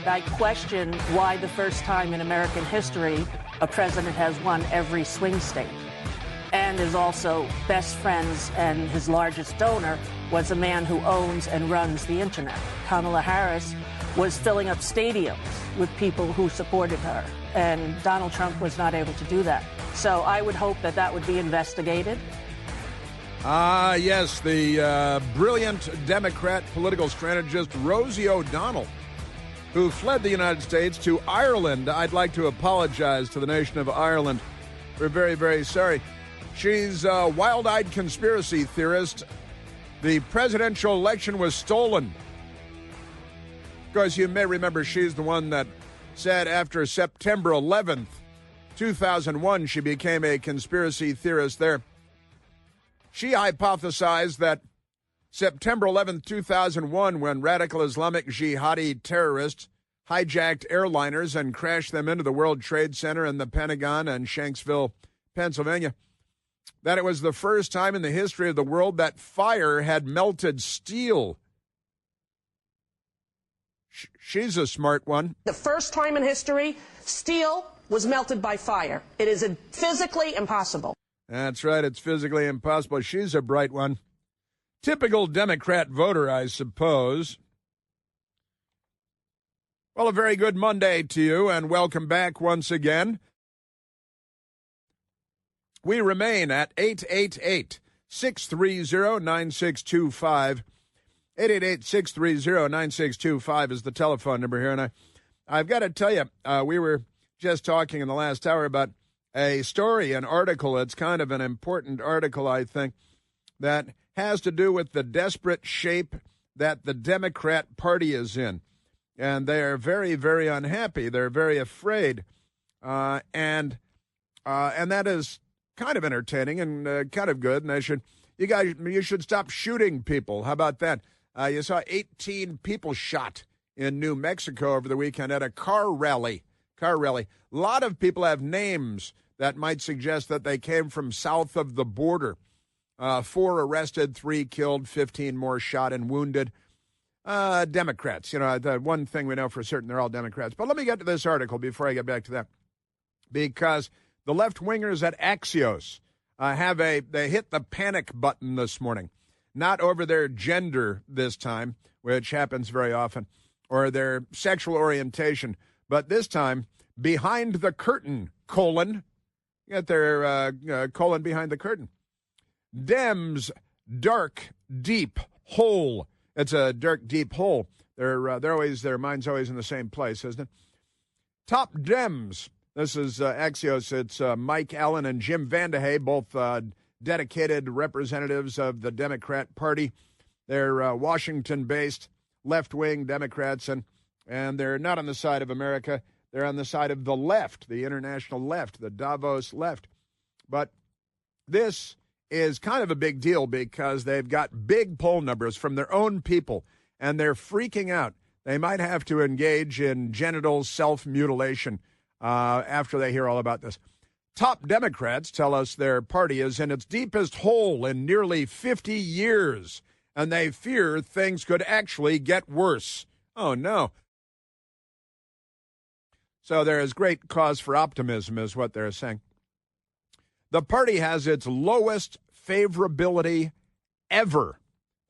I question why the first time in American history a president has won every swing state and is also best friends, and his largest donor was a man who owns and runs the internet. Kamala Harris was filling up stadiums with people who supported her, and Donald Trump was not able to do that. So I would hope that that would be investigated. Yes, the brilliant Democrat political strategist Rosie O'Donnell, who fled the United States to Ireland. I'd like to apologize to the nation of Ireland. We're very, very sorry. She's a wild-eyed conspiracy theorist. The presidential election was stolen. Of course, you may remember she's the one that said after September 11th, 2001, she became a conspiracy theorist there. She hypothesized that September 11th, 2001, when radical Islamic jihadi terrorists hijacked airliners and crashed them into the World Trade Center and the Pentagon in Shanksville, Pennsylvania, that it was the first time in the history of the world that fire had melted steel. She's a smart one. The first time in history, steel was melted by fire. It is physically impossible. That's right. It's physically impossible. She's a bright one. Typical Democrat voter, I suppose. Well, a very good Monday to you, and welcome back once again. We remain at 888-630-9625. 888-630-9625 is the telephone number here. And I've got to tell you, we were just talking in the last hour about a story, an article. It's kind of an important article, I think, that has to do with the desperate shape that the Democrat Party is in. And they are very, very unhappy. They're very afraid. And that is kind of entertaining and kind of good. And you should stop shooting people. How about that? You saw 18 people shot in New Mexico over the weekend at a car rally. A lot of people have names that might suggest that they came from south of the border. 4 arrested, 3 killed, 15 more shot and wounded. Democrats. The one thing we know for certain, they're all Democrats. But let me get to this article before I get back to that. Because the left-wingers at Axios they hit the panic button this morning. Not over their gender this time, which happens very often, or their sexual orientation, but this time, behind the curtain, get their colon behind the curtain. Dems, dark, deep hole. It's a dark, deep hole. Their mind's always in the same place, isn't it? Top Dems. This is Axios. It's Mike Allen and Jim Vandehey, both dedicated representatives of the Democrat Party. They're Washington-based left-wing Democrats, and they're not on the side of America. They're on the side of the left, the international left, the Davos left. But this is kind of a big deal because they've got big poll numbers from their own people, and they're freaking out. They might have to engage in genital self-mutilation after they hear all about this. Top Democrats tell us their party is in its deepest hole in nearly 50 years, and they fear things could actually get worse. Oh, no. So there is great cause for optimism, is what they're saying. The party has its lowest favorability ever.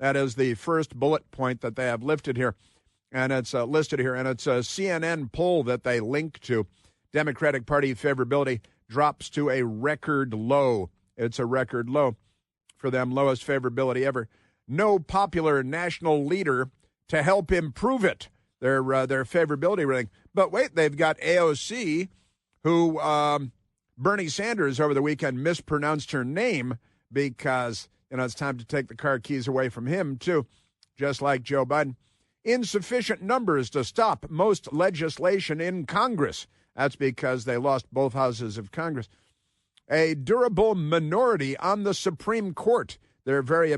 That is the first bullet point that they have lifted here, and it's listed here, and it's a CNN poll that they link to. Democratic Party favorability drops to a record low. It's a record low for them, lowest favorability ever. No popular national leader to help improve it, their favorability rating. But wait, they've got AOC, who Bernie Sanders over the weekend mispronounced her name because, it's time to take the car keys away from him, too, just like Joe Biden. Insufficient numbers to stop most legislation in Congress. That's because they lost both houses of Congress. A durable minority on the Supreme Court. They're very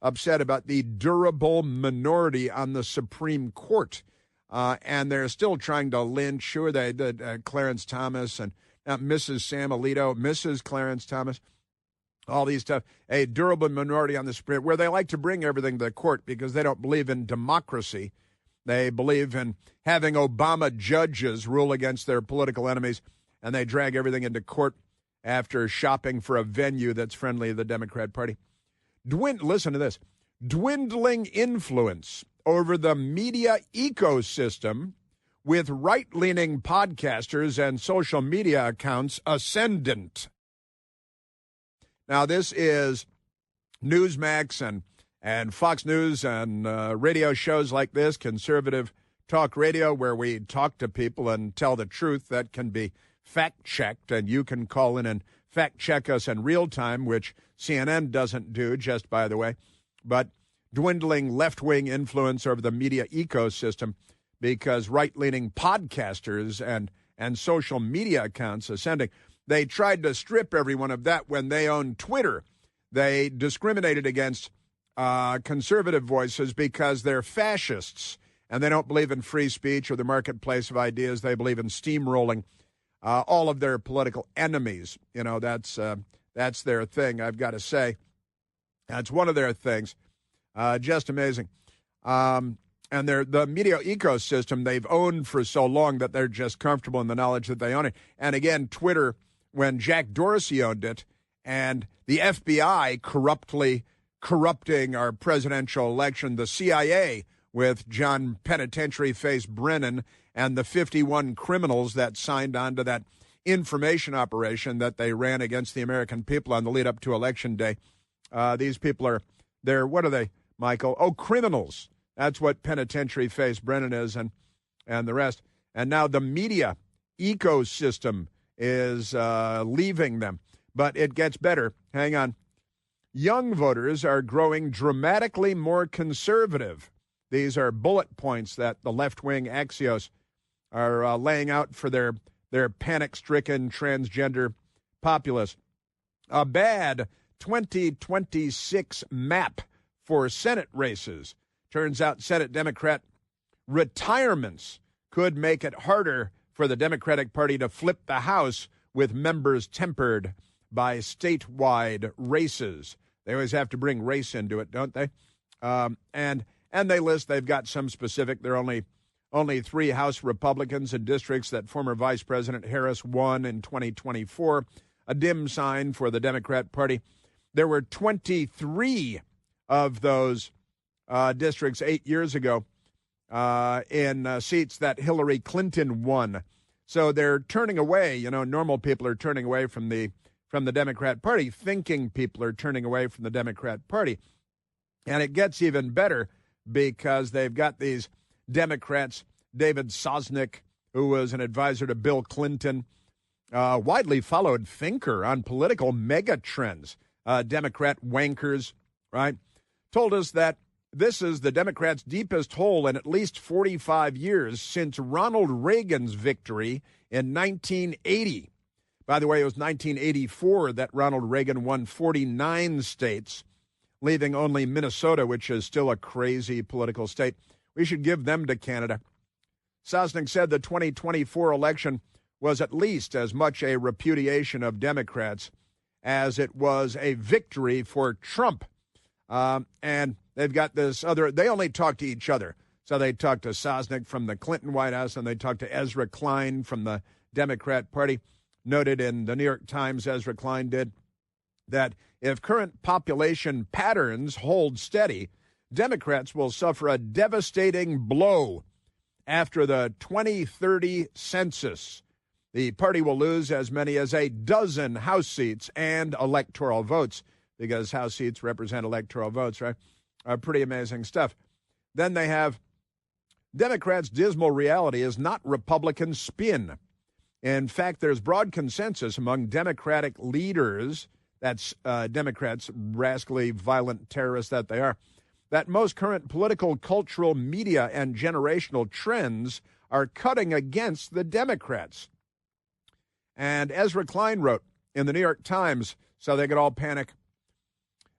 upset about the durable minority on the Supreme Court. And they're still trying to lynch, they did Clarence Thomas and Mrs. Sam Alito, Mrs. Clarence Thomas, all these stuff. A durable minority on the Supreme Court, where they like to bring everything to the court because they don't believe in democracy. They believe in having Obama judges rule against their political enemies, and they drag everything into court after shopping for a venue that's friendly to the Democrat Party. Listen to this. Dwindling influence over the media ecosystem with right-leaning podcasters and social media accounts ascendant. Now, this is Newsmax and Fox News and radio shows like this, conservative talk radio, where we talk to people and tell the truth that can be fact-checked, and you can call in and fact-check us in real time, which CNN doesn't do, just by the way. But dwindling left-wing influence over the media ecosystem because right-leaning podcasters and social media accounts ascending. They tried to strip everyone of that when they owned Twitter. They discriminated against conservative voices because they're fascists, and they don't believe in free speech or the marketplace of ideas. They believe in steamrolling all of their political enemies. You know, that's their thing, I've got to say. That's one of their things. Just amazing. And the media ecosystem they've owned for so long that they're just comfortable in the knowledge that they own it. And again, Twitter, when Jack Dorsey owned it, and the FBI corrupting our presidential election, the CIA with John Penitentiary-faced Brennan and the 51 criminals that signed on to that information operation that they ran against the American people on the lead up to Election Day. These people they're what are they, Michael? Oh, criminals. That's what Penitentiary-faced Brennan is and the rest. And now the media ecosystem is leaving them. But it gets better. Hang on. Young voters are growing dramatically more conservative. These are bullet points that the left-wing Axios are laying out for their panic-stricken transgender populace. A bad 2026 map for Senate races. Turns out Senate Democrat retirements could make it harder for the Democratic Party to flip the House with members tempered by statewide races. They always have to bring race into it, don't they? And they list, they've got some specific, there are only 3 House Republicans in districts that former Vice President Harris won in 2024, a dim sign for the Democrat Party. There were 23 of those districts 8 years ago in seats that Hillary Clinton won. So they're turning away, normal people are turning away from the Democrat Party. Thinking people are turning away from the Democrat Party. And it gets even better because they've got these Democrats, David Sosnick, who was an advisor to Bill Clinton, widely followed thinker on political mega trends, Democrat wankers, right, told us that this is the Democrats' deepest hole in at least 45 years since Ronald Reagan's victory in 1980. By the way, it was 1984 that Ronald Reagan won 49 states, leaving only Minnesota, which is still a crazy political state. We should give them to Canada. Sosnick said the 2024 election was at least as much a repudiation of Democrats as it was a victory for Trump. And they've got this other, they only talk to each other. So they talked to Sosnick from the Clinton White House, and they talked to Ezra Klein from the Democrat Party. Noted in the New York Times, Ezra Klein did, that if current population patterns hold steady, Democrats will suffer a devastating blow after the 2030 census. The party will lose as many as a dozen House seats and electoral votes, because House seats represent electoral votes, right? Pretty amazing stuff. Then they have Democrats' dismal reality is not Republican spin. In fact, there's broad consensus among Democratic leaders, that's Democrats, rascally, violent terrorists that they are, that most current political, cultural, media, and generational trends are cutting against the Democrats. And Ezra Klein wrote in the New York Times, so they could all panic,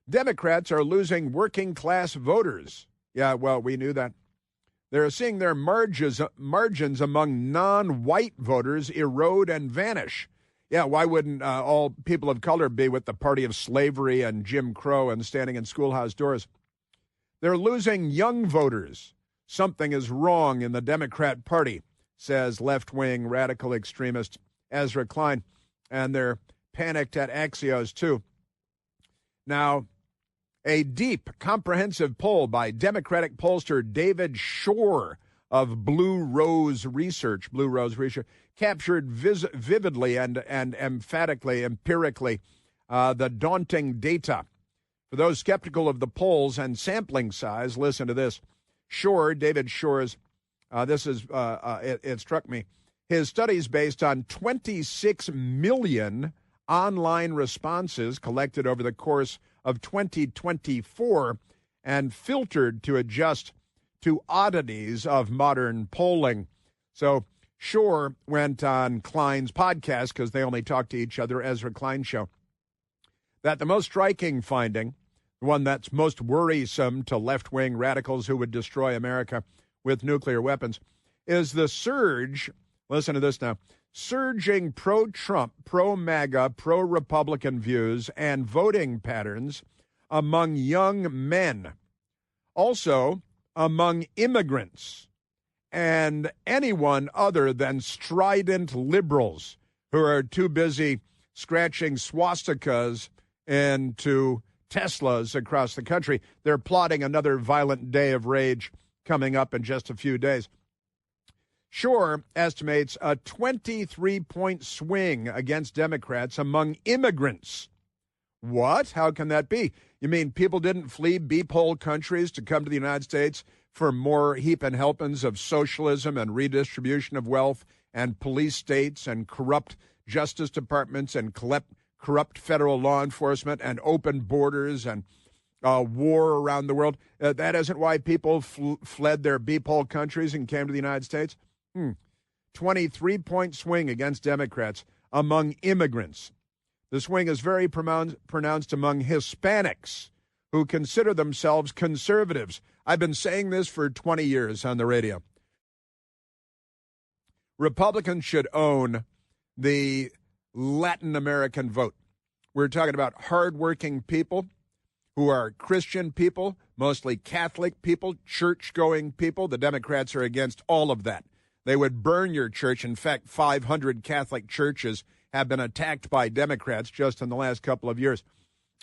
Democrats are losing working-class voters. Yeah, well, we knew that. They're seeing their margins among non-white voters erode and vanish. Yeah, why wouldn't all people of color be with the party of slavery and Jim Crow and standing in schoolhouse doors? They're losing young voters. Something is wrong in the Democrat Party, says left-wing radical extremist Ezra Klein. And they're panicked at Axios, too. Now, a deep, comprehensive poll by Democratic pollster David Shore of Blue Rose Research, captured vividly and emphatically, empirically, the daunting data. For those skeptical of the polls and sampling size, listen to this. David Shore's, it struck me. His studies based on 26 million online responses collected over the course of 2024 and filtered to adjust to oddities of modern polling. So Shore went on Klein's podcast, because they only talk to each other, Ezra Klein Show, that the most striking finding, the one that's most worrisome to left-wing radicals who would destroy America with nuclear weapons, is the surge, listen to this now, surging pro-Trump, pro-MAGA, pro-Republican views and voting patterns among young men. Also, among immigrants and anyone other than strident liberals who are too busy scratching swastikas into Teslas across the country. They're plotting another violent day of rage coming up in just a few days. Shore estimates a 23-point swing against Democrats among immigrants. What? How can that be? You mean people didn't flee beep-hole countries to come to the United States for more heap and helpings of socialism and redistribution of wealth and police states and corrupt justice departments and corrupt federal law enforcement and open borders and war around the world? That isn't why people fled their beep-hole countries and came to the United States? 23-point swing against Democrats among immigrants. The swing is very pronounced among Hispanics who consider themselves conservatives. I've been saying this for 20 years on the radio. Republicans should own the Latin American vote. We're talking about hardworking people who are Christian people, mostly Catholic people, church-going people. The Democrats are against all of that. They would burn your church. In fact, 500 Catholic churches have been attacked by Democrats just in the last couple of years.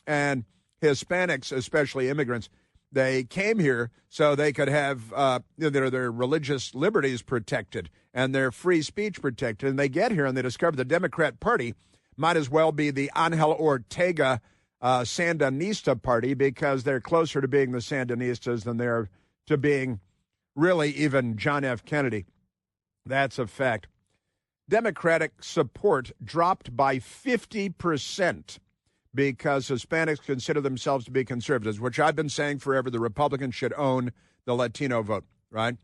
And Hispanics, especially immigrants, they came here so they could have their religious liberties protected and their free speech protected. And they get here and they discover the Democrat Party might as well be the Angel Ortega Sandinista Party, because they're closer to being the Sandinistas than they're to being really even John F. Kennedy. That's a fact. Democratic support dropped by 50% because Hispanics consider themselves to be conservatives, which I've been saying forever. The Republicans should own the Latino vote, right?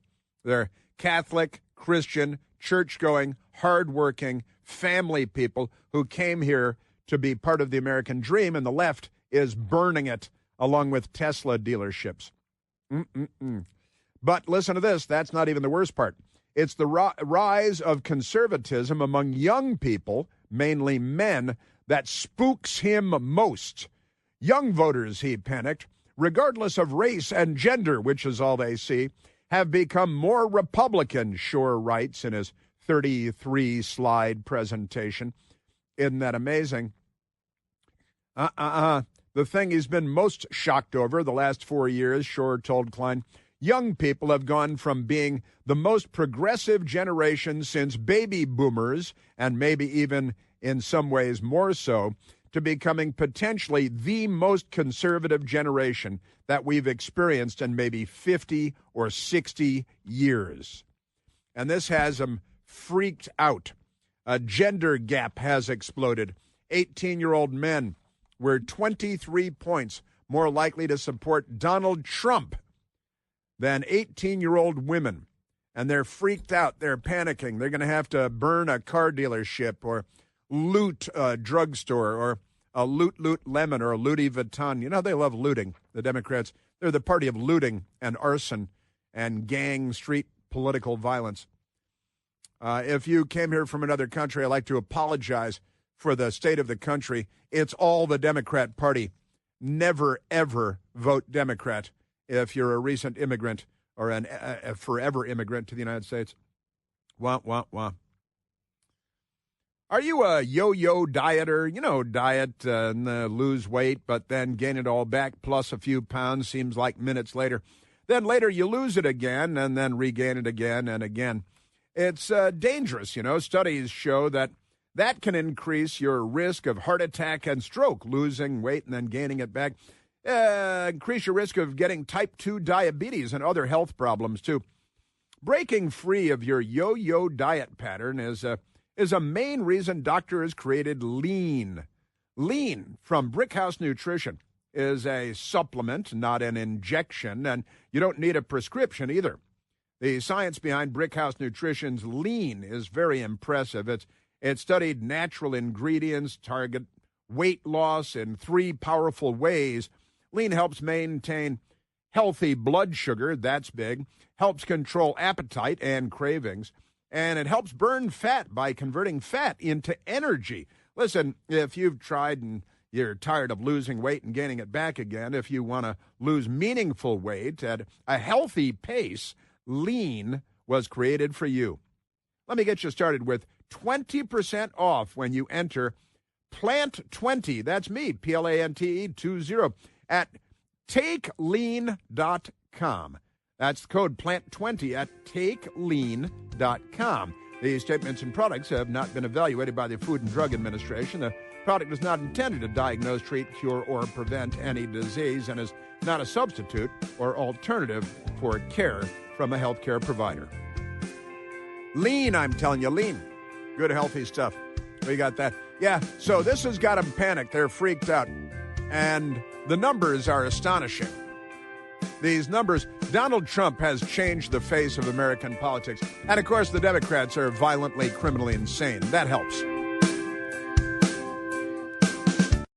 They're Catholic, Christian, church-going, hardworking, family people who came here to be part of the American dream, and the left is burning it along with Tesla dealerships. But listen to this. That's not even the worst part. It's the rise of conservatism among young people, mainly men, that spooks him most. Young voters, he panicked, regardless of race and gender, which is all they see, have become more Republican, Shore writes in his 33-slide presentation. Isn't that amazing? The thing he's been most shocked over the last 4 years, Shore told Klein, young people have gone from being the most progressive generation since baby boomers, and maybe even in some ways more so, to becoming potentially the most conservative generation that we've experienced in maybe 50 or 60 years. And this has them freaked out. A gender gap has exploded. 18-year-old men were 23 points more likely to support Donald Trump than 18-year-old women. And they're freaked out. They're panicking. They're going to have to burn a car dealership or loot a drugstore or a loot lemon or a Louis Vuitton. You know, they love looting, the Democrats. They're the party of looting and arson and gang street political violence. If you came here from another country, I'd like to apologize for the state of the country. It's all the Democrat Party. Never, ever vote Democrat if you're a recent immigrant or a forever immigrant to the United States. Wah, wah, wah. Are you a yo-yo dieter? You know, diet and lose weight, but then gain it all back, plus a few pounds, seems like minutes later. Then later you lose it again and then regain it again and again. It's dangerous, you know. Studies show that can increase your risk of heart attack and stroke, losing weight and then gaining it back. Increase your risk of getting type 2 diabetes and other health problems, too. Breaking free of your yo-yo diet pattern is a main reason doctors created Lean. Lean from Brickhouse Nutrition is a supplement, not an injection, and you don't need a prescription either. The science behind Brickhouse Nutrition's Lean is very impressive. It studied natural ingredients, target weight loss in 3 powerful ways. Lean helps maintain healthy blood sugar, that's big, helps control appetite and cravings, and it helps burn fat by converting fat into energy. Listen, if you've tried and you're tired of losing weight and gaining it back again, if you want to lose meaningful weight at a healthy pace, Lean was created for you. Let me get you started with 20% off when you enter PLANT20, that's me, PLANTE 20, at TakeLean.com. That's the code PLANT20 at TakeLean.com. These statements and products have not been evaluated by the Food and Drug Administration. The product is not intended to diagnose, treat, cure, or prevent any disease and is not a substitute or alternative for care from a healthcare provider. Lean, I'm telling you, Lean. Good, healthy stuff. We got that. Yeah, so this has got them panicked. They're freaked out. And the numbers are astonishing. These numbers, Donald Trump has changed the face of American politics. And, of course, the Democrats are violently, criminally insane. That helps.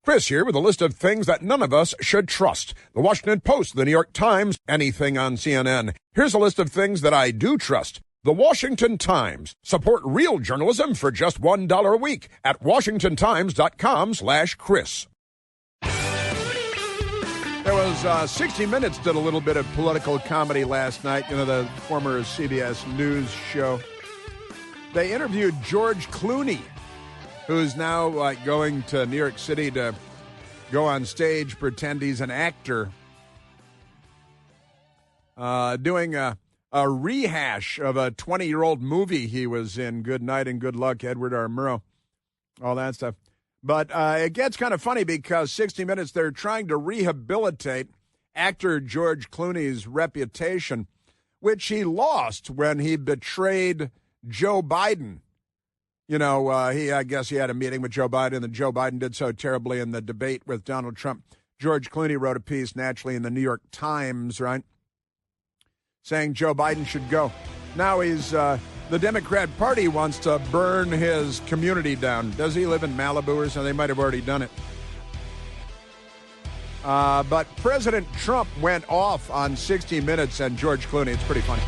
Chris here with a list of things that none of us should trust. The Washington Post, the New York Times, anything on CNN. Here's a list of things that I do trust. The Washington Times. Support real journalism for just $1 a week at WashingtonTimes.com/Chris. There was 60 Minutes did a little bit of political comedy last night, you know, the former CBS News show. They interviewed George Clooney, who's now going to New York City to go on stage, pretend he's an actor, doing a rehash of a 20-year-old movie he was in, Good Night and Good Luck, Edward R. Murrow, all that stuff. But it gets kind of funny because 60 Minutes, they're trying to rehabilitate actor George Clooney's reputation, which he lost when he betrayed Joe Biden. You know, I guess he had a meeting with Joe Biden, and Joe Biden did so terribly in the debate with Donald Trump. George Clooney wrote a piece, naturally, in the New York Times, right, saying Joe Biden should go. Now he's the Democrat Party wants to burn his community down. Does he live in Malibu or something? They might have already done it. But President Trump went off on 60 Minutes and George Clooney. It's pretty funny.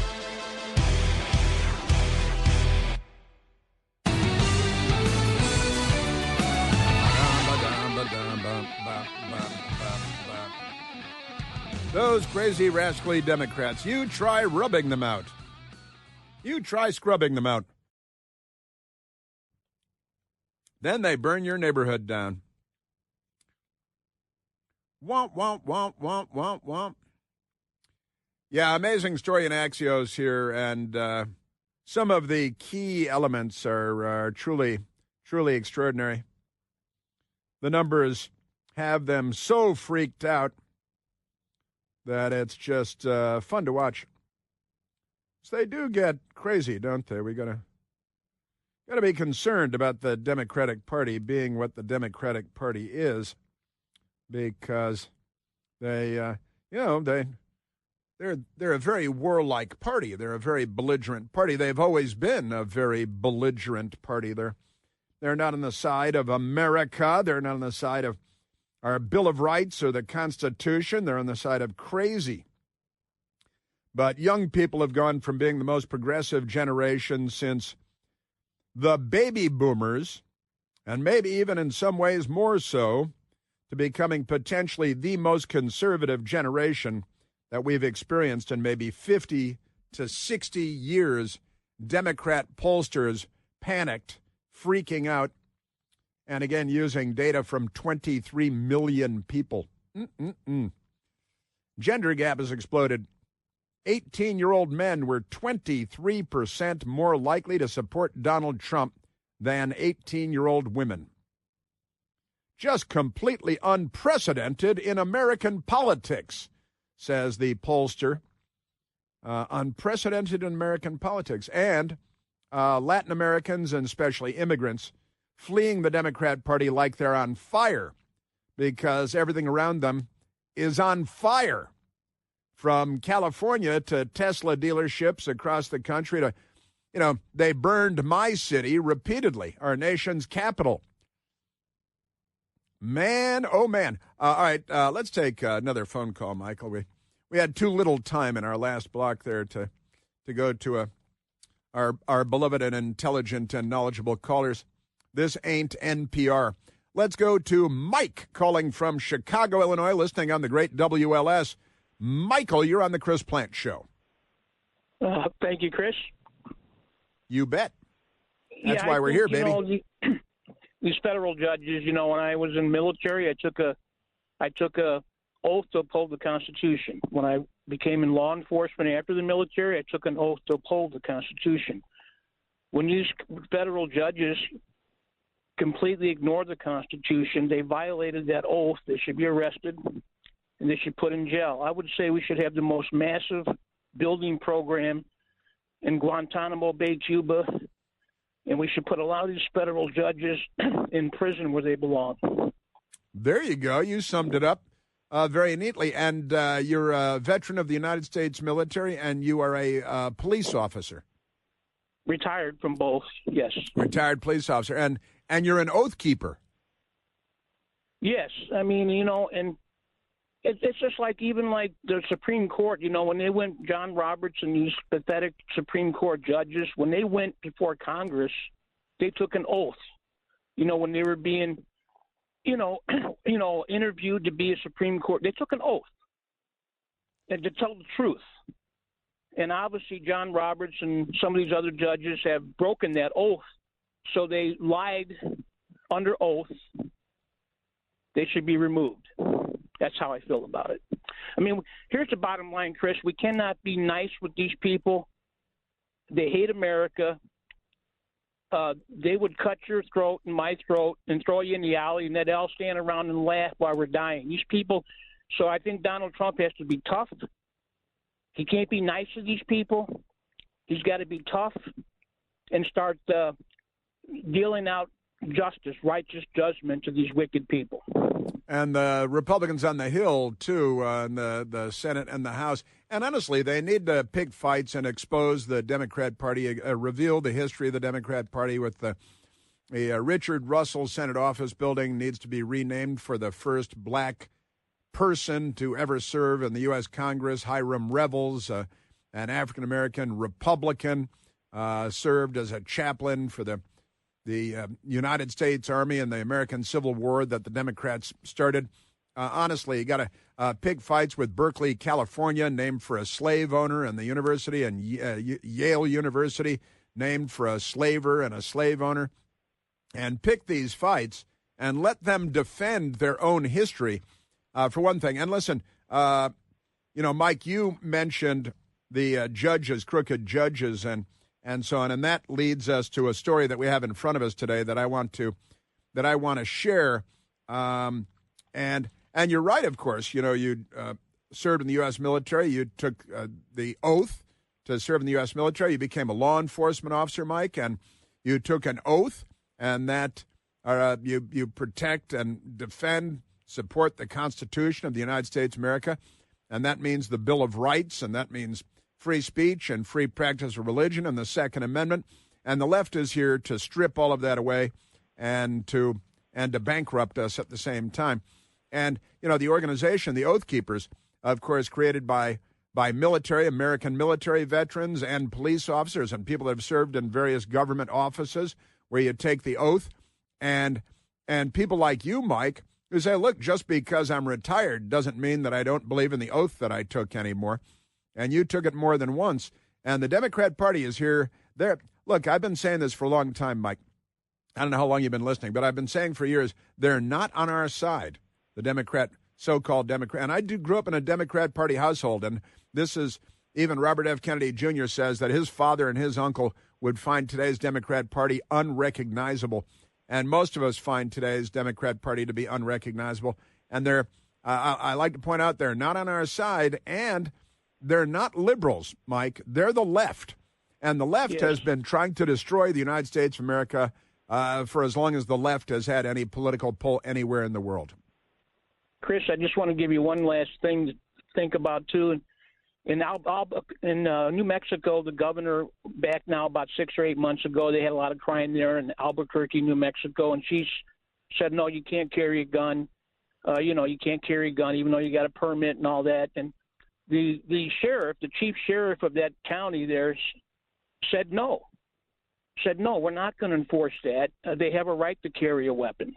Those crazy, rascally Democrats, you try rubbing them out. You try scrubbing them out. Then they burn your neighborhood down. Womp, womp, womp, womp, womp, womp. Yeah, amazing story in Axios here, and some of the key elements are truly, truly extraordinary. The numbers have them so freaked out that it's just fun to watch. So they do get crazy, don't they? We gotta be concerned about the Democratic Party being what the Democratic Party is, because they're a very warlike party. They're a very belligerent party. They've always been a very belligerent party. They're not on the side of America. They're not on the side of our Bill of Rights or the Constitution. They're on the side of crazy. But young people have gone from being the most progressive generation since the baby boomers, and maybe even in some ways more so, to becoming potentially the most conservative generation that we've experienced in maybe 50 to 60 years. Democrat pollsters panicked, freaking out, and again using data from 23 million people. Gender gap has exploded. 18-year-old men were 23% more likely to support Donald Trump than 18-year-old women. Just completely unprecedented in American politics, says the pollster. Unprecedented in American politics. And Latin Americans, and especially immigrants, fleeing the Democrat Party like they're on fire because everything around them is on fire. From California to Tesla dealerships across the country to, they burned my city repeatedly, our nation's capital. Man, oh man. All right, let's take another phone call, Michael. We had too little time in our last block there to go to our beloved and intelligent and knowledgeable callers. This ain't NPR. Let's go to Mike calling from Chicago, Illinois, listening on the great WLS. Michael, you're on the Chris Plante Show. Thank you, Chris. You bet. That's why we're here, baby. These federal judges, when I was in the military, I took a oath to uphold the Constitution. When I became in law enforcement after the military, I took an oath to uphold the Constitution. When these federal judges completely ignored the Constitution, they violated that oath. They should be arrested and they should put in jail. I would say we should have the most massive building program in Guantanamo Bay, Cuba, and we should put a lot of these federal judges in prison where they belong. There you go. You summed it up very neatly. And you're a veteran of the United States military, and you are a police officer. Retired from both, yes. Retired police officer. And you're an oath keeper. Yes. I mean, and it's just like even like the Supreme Court, when they went, John Roberts and these pathetic Supreme Court judges, when they went before Congress, they took an oath. When they were being, interviewed to be a Supreme Court, they took an oath and to tell the truth. And obviously John Roberts and some of these other judges have broken that oath, so they lied under oath. They should be removed. That's how I feel about it. I mean, here's the bottom line, Chris. We cannot be nice with these people. They hate America. They would cut your throat and my throat and throw you in the alley, and then they'll stand around and laugh while we're dying. These people. So I think Donald Trump has to be tough. He can't be nice to these people. He's got to be tough and start dealing out justice, righteous judgment to these wicked people. And the Republicans on the Hill, too, in the Senate and the House. And honestly, they need to pick fights and expose the Democrat Party, reveal the history of the Democrat Party with the Richard Russell Senate office building needs to be renamed for the first black person to ever serve in the U.S. Congress. Hiram Revels, an African-American Republican, served as a chaplain for the United States Army and the American Civil War that the Democrats started. Honestly, you got to pick fights with Berkeley, California, named for a slave owner, and the university, and Yale University, named for a slaver and a slave owner. And pick these fights and let them defend their own history, for one thing. And listen, Mike, you mentioned the judges, crooked judges, and so on, and that leads us to a story that we have in front of us today that I want to share. And you're right, of course. You served in the U.S. military. You took the oath to serve in the U.S. military. You became a law enforcement officer, Mike, and you took an oath, and that you protect and defend, support the Constitution of the United States of America, and that means the Bill of Rights, and that means free speech and free practice of religion and the Second Amendment. And the left is here to strip all of that away and to bankrupt us at the same time. And, the organization, the Oath Keepers, of course, created by American military veterans and police officers and people that have served in various government offices where you take the oath. And people like you, Mike, who say, look, just because I'm retired doesn't mean that I don't believe in the oath that I took anymore. And you took it more than once. And the Democrat Party is here. Look, I've been saying this for a long time, Mike. I don't know how long you've been listening, but I've been saying for years, they're not on our side, the so-called Democrat. And I grew up in a Democrat Party household, and this is, even Robert F. Kennedy Jr. says that his father and his uncle would find today's Democrat Party unrecognizable. And most of us find today's Democrat Party to be unrecognizable. And I like to point out, they're not on our side, and they're not liberals, Mike. They're the left. And the left has been trying to destroy the United States of America for as long as the left has had any political pull anywhere in the world. Chris, I just want to give you one last thing to think about, too. In New Mexico, the governor, back now about 6 or 8 months ago, they had a lot of crime there in Albuquerque, New Mexico, and she said, no, you can't carry a gun. You can't carry a gun even though you got a permit and all that. And the sheriff, the chief sheriff of that county there, said no, we're not going to enforce that. They have a right to carry a weapon.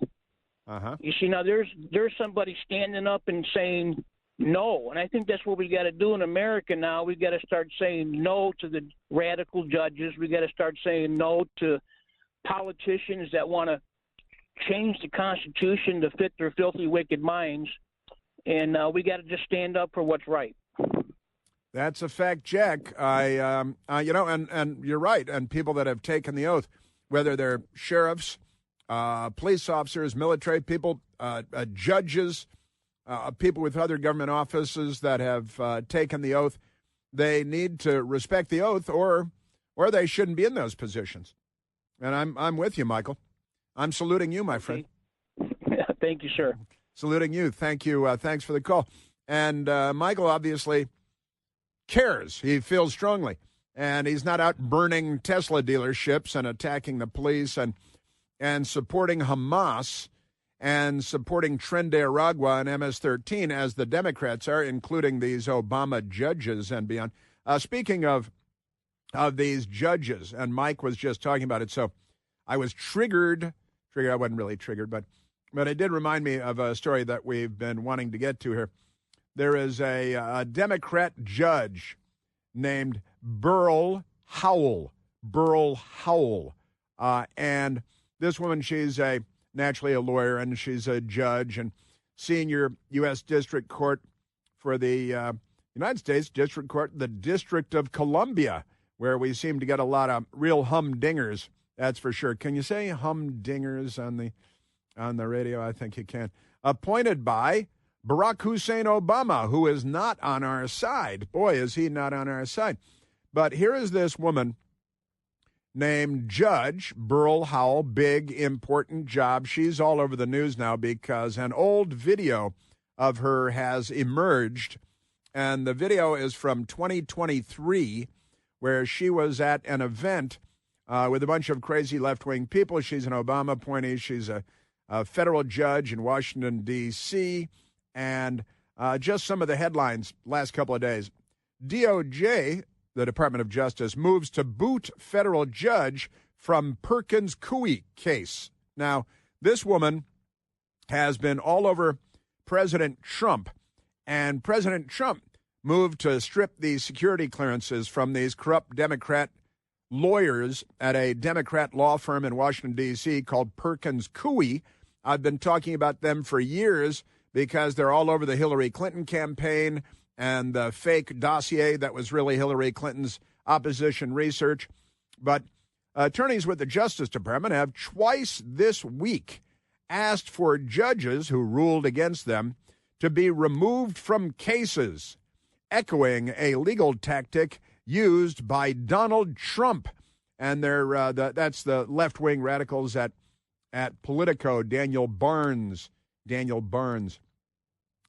You see, now there's somebody standing up and saying no, and I think that's what we got to do in America now. We got to start saying no to the radical judges. We got to start saying no to politicians that want to change the Constitution to fit their filthy, wicked minds, and we got to just stand up for what's right. That's a fact, Jack. And you're right. And people that have taken the oath, whether they're sheriffs, police officers, military people, judges, people with other government offices that have taken the oath, they need to respect the oath, or they shouldn't be in those positions. And I'm with you, Michael. I'm saluting you, my friend. Thank you, sir. Saluting you. Thank you. Thanks for the call. And Michael obviously cares. He feels strongly. And he's not out burning Tesla dealerships and attacking the police and supporting Hamas and supporting Tren de Aragua and MS-13 as the Democrats are, including these Obama judges and beyond. Speaking of these judges, and Mike was just talking about it, so I was triggered. I wasn't really triggered, but it did remind me of a story that we've been wanting to get to here. There is a Democrat judge named Beryl Howell. And this woman, she's naturally a lawyer, and she's a judge and senior U.S. District Court for the United States District Court, the District of Columbia, where we seem to get a lot of real humdingers. That's for sure. Can you say humdingers on the radio? I think you can. Appointed by Barack Hussein Obama, who is not on our side. Boy, is he not on our side. But here is this woman named Judge Beryl Howell. Big, important job. She's all over the news now because an old video of her has emerged, and the video is from 2023, where she was at an event with a bunch of crazy left-wing people. She's an Obama appointee. She's a federal judge in Washington, D.C., and just some of the headlines last couple of days. DOJ, the Department of Justice, moves to boot federal judge from Perkins Coie case. Now, this woman has been all over President Trump, and President Trump moved to strip the security clearances from these corrupt Democrat lawyers at a Democrat law firm in Washington, D.C. called Perkins Coie. I've been talking about them for years because they're all over the Hillary Clinton campaign and the fake dossier that was really Hillary Clinton's opposition research. But attorneys with the Justice Department have twice this week asked for judges who ruled against them to be removed from cases, echoing a legal tactic used by Donald Trump. And that's the left-wing radicals at Politico, Daniel Barnes.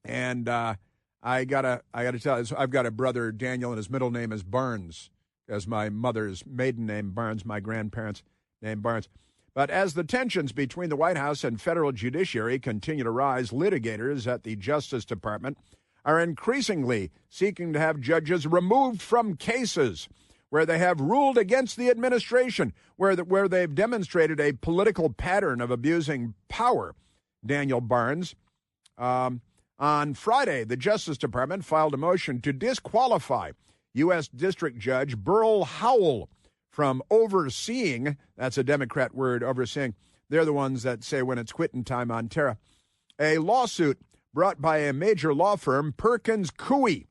And I gotta tell you, I've got a brother, Daniel, and his middle name is Barnes, as my mother's maiden name, Barnes, my grandparents' name, Barnes. But as the tensions between the White House and federal judiciary continue to rise, litigators at the Justice Department are increasingly seeking to have judges removed from cases where they have ruled against the administration, where they've demonstrated a political pattern of abusing power. Daniel Barnes On Friday, the Justice Department filed a motion to disqualify U.S. District Judge Burl Howell from overseeing, that's a Democrat word, overseeing. They're the ones that say when it's quitting time on Terra. A lawsuit brought by a major law firm, Perkins Coie.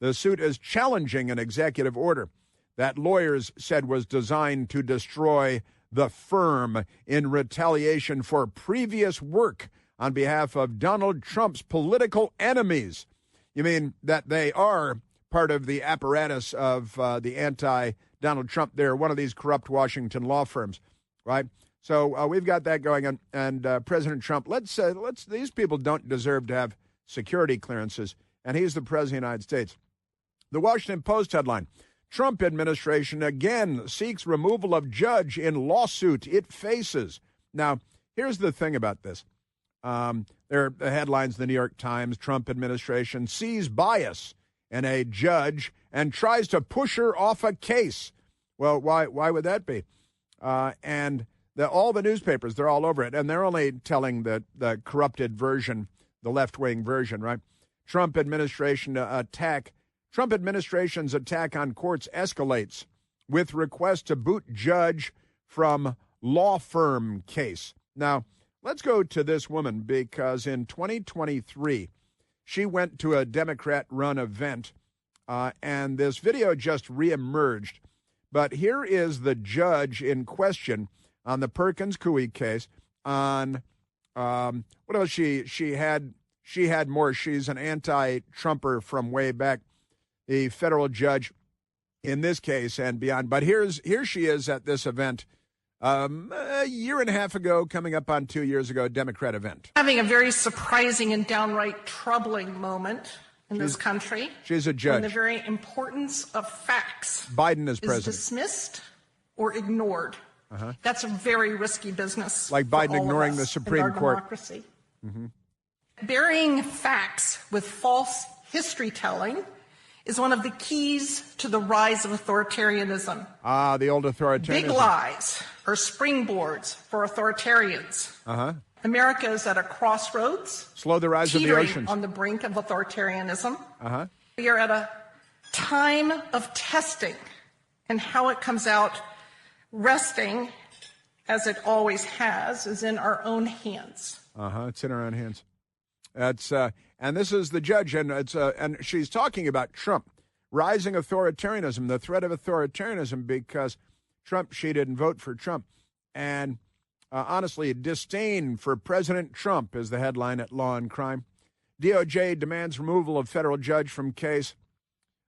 The suit is challenging an executive order that lawyers said was designed to destroy the firm in retaliation for previous work on behalf of Donald Trump's political enemies. You mean that they are part of the apparatus of the anti-Donald Trump? They're one of these corrupt Washington law firms, right? So we've got that going on. And President Trump, these people don't deserve to have security clearances, and he's the president of the United States. The Washington Post headline, Trump administration again seeks removal of judge in lawsuit it faces. Now, here's the thing about this. There are headlines in the New York Times, Trump administration sees bias in a judge and tries to push her off a case. Well, why would that be? And all the newspapers, they're all over it, and they're only telling the corrupted version, the left-wing version, right? Trump administration's attack on courts escalates with request to boot judge from law firm case. Now, let's go to this woman because in 2023, she went to a Democrat-run event, and this video just reemerged. But here is the judge in question on the Perkins Coie case. On what else? She had more. She's an anti-Trumper from way back. The federal judge in this case and beyond. But here she is at this event. A year and a half ago, coming up on 2 years ago, a Democrat event. Having a very surprising and downright troubling moment in this country. She's a judge. And the very importance of facts. Biden is president. Is dismissed or ignored. That's a very risky business. Like Biden ignoring the Supreme Court. Democracy. Burying facts with false history telling is one of the keys to the rise of authoritarianism. The old authoritarianism. Big lies are springboards for authoritarians. America is at a crossroads. Slow the rise of the oceans. On the brink of authoritarianism. We are at a time of testing, and how it comes out resting, as it always has, is in our own hands. It's in our own hands. That's and this is the judge, and and she's talking about Trump, rising authoritarianism, the threat of authoritarianism, because she didn't vote for Trump, and honestly, disdain for President Trump is the headline at Law and Crime. DOJ demands removal of federal judge from case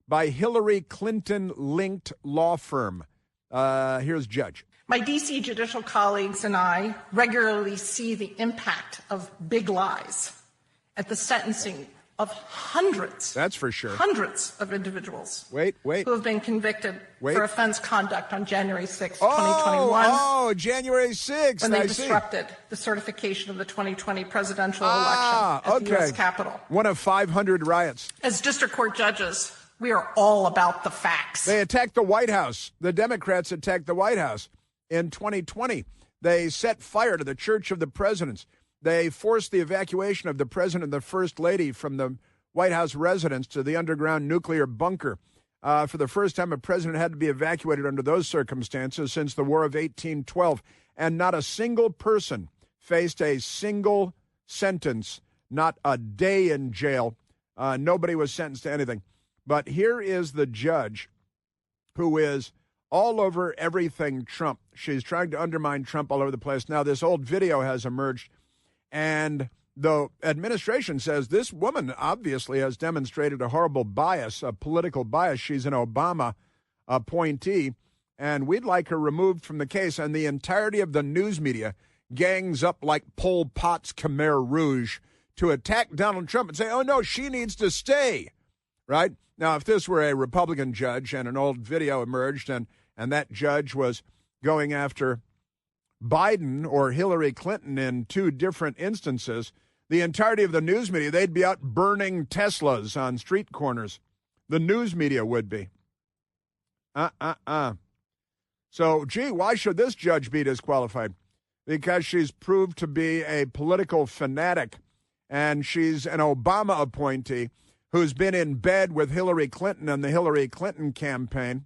by Hillary Clinton-linked law firm. Here's Judge. My D.C. judicial colleagues and I regularly see the impact of big lies at the sentencing of hundreds. That's for sure. Hundreds of individuals. Wait. Who have been convicted for offense conduct on January 6, 2021. Oh, January 6th. When they disrupted the certification of the 2020 presidential election at the U.S. Capitol. One of 500 riots. As district court judges, we are all about the facts. They attacked the White House. The Democrats attacked the White House in 2020. They set fire to the Church of the Presidents. They forced the evacuation of the president and the first lady from the White House residence to the underground nuclear bunker. For the first time, a president had to be evacuated under those circumstances since the War of 1812. And not a single person faced a single sentence, not a day in jail. Nobody was sentenced to anything. But here is the judge who is all over everything Trump. She's trying to undermine Trump all over the place. Now, this old video has emerged, and the administration says this woman obviously has demonstrated a horrible bias, a political bias. She's an Obama appointee, and we'd like her removed from the case. And the entirety of the news media gangs up like Pol Pot's Khmer Rouge to attack Donald Trump and say, oh, no, she needs to stay, right? Now, if this were a Republican judge and an old video emerged and that judge was going after Biden or Hillary Clinton in two different instances, the entirety of the news media, they'd be out burning Teslas on street corners. The news media would be. So, gee, why should this judge be disqualified? Because she's proved to be a political fanatic and she's an Obama appointee who's been in bed with Hillary Clinton and the Hillary Clinton campaign.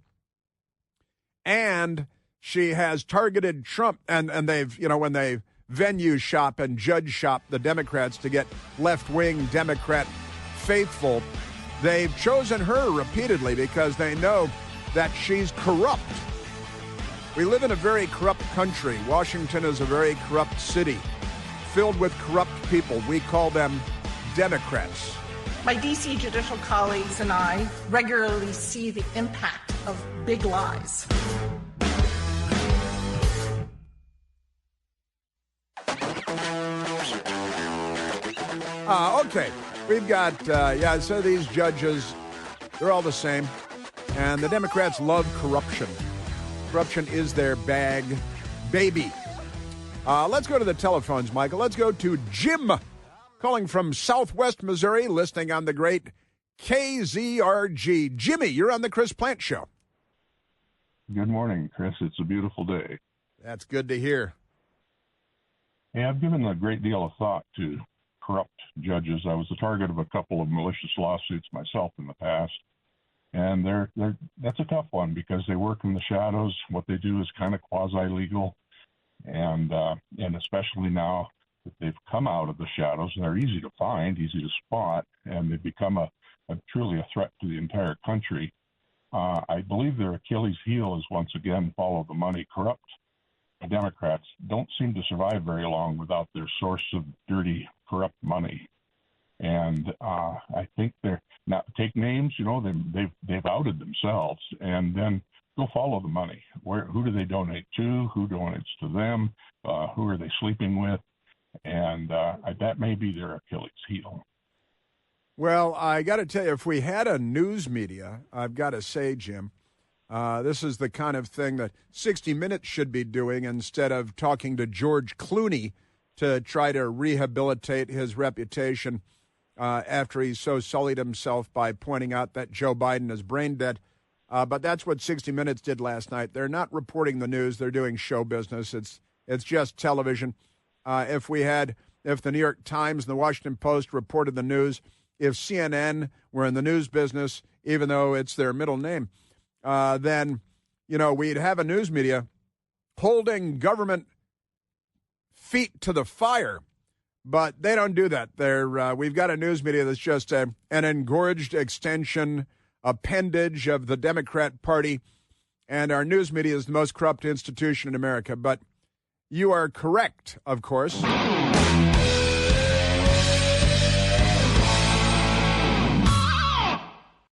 And she has targeted Trump, and they've, when they venue shop and judge shop the Democrats to get left-wing Democrat faithful, they've chosen her repeatedly because they know that she's corrupt. We live in a very corrupt country. Washington is a very corrupt city, filled with corrupt people. We call them Democrats. My D.C. judicial colleagues and I regularly see the impact of big lies. Okay, we've got, so these judges, they're all the same. And the Democrats love corruption. Corruption is their bag, baby. Let's go to the telephones, Michael. Let's go to Jim, calling from Southwest Missouri, listening on the great KZRG. Jimmy, you're on the Chris Plante Show. Good morning, Chris. It's a beautiful day. That's good to hear. Hey, I've given a great deal of thought to corrupt judges. I was the target of a couple of malicious lawsuits myself in the past. And that's a tough one because they work in the shadows. What they do is kind of quasi-legal. And especially now that they've come out of the shadows, and they're easy to find, easy to spot, and they've become truly a threat to the entire country. I believe their Achilles heel is once again follow the money. Corrupt Democrats don't seem to survive very long without their source of dirty, corrupt money. And I think they're not take names. They've outed themselves, and then go follow the money. Who do they donate to? Who donates to them? Who are they sleeping with? And that may be their Achilles heel. Well, I got to tell you, if we had a news media, I've got to say, Jim, this is the kind of thing that 60 Minutes should be doing instead of talking to George Clooney to try to rehabilitate his reputation after he so sullied himself by pointing out that Joe Biden is brain dead. But that's what 60 Minutes did last night. They're not reporting the news. They're doing show business. It's just television. If the New York Times and the Washington Post reported the news, if CNN were in the news business, even though it's their middle name, then, we'd have a news media holding government feet to the fire. But they don't do that. We've got a news media that's just an engorged extension, appendage of the Democrat Party, and our news media is the most corrupt institution in America. But you are correct, of course.